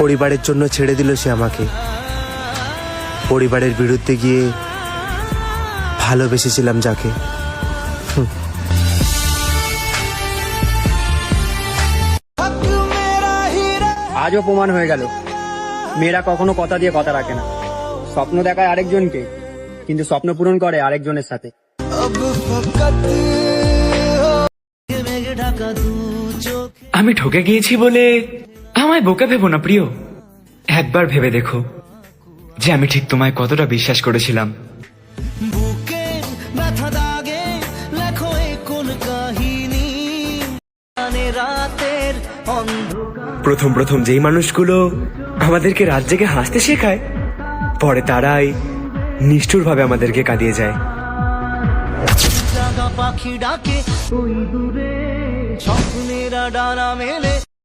পরিবারের জন্য ছেড়ে দিল সে আমাকে। পরিবারের বিরুদ্ধে গিয়ে ভালোবেসেছিলাম যাকে। আজও প্রমাণ হয়ে গেল মেয়েরা কখনো কথা দিয়ে কথা রাখে না। স্বপ্ন দেখায় আরেকজনকে, কিন্তু স্বপ্ন পূরণ করে আরেকজনের সাথে। আমি ঠকে গিয়েছি বলে আমায় বোকা ভেবো না প্রিয়। একবার ভেবে দেখো যে আমি ঠিক তোমায় কতটা বিশ্বাস করেছিলাম। প্রথম প্রথম যেই মানুষগুলো আমাদেরকে রাত জেগে হাসতে শেখায়, পরে তারাই নিষ্ঠুরভাবে আমাদেরকে কাঁদিয়ে যায়। পাখি ডাকে ওই দূরে, স্বপ্নেরা ডানা মেলে।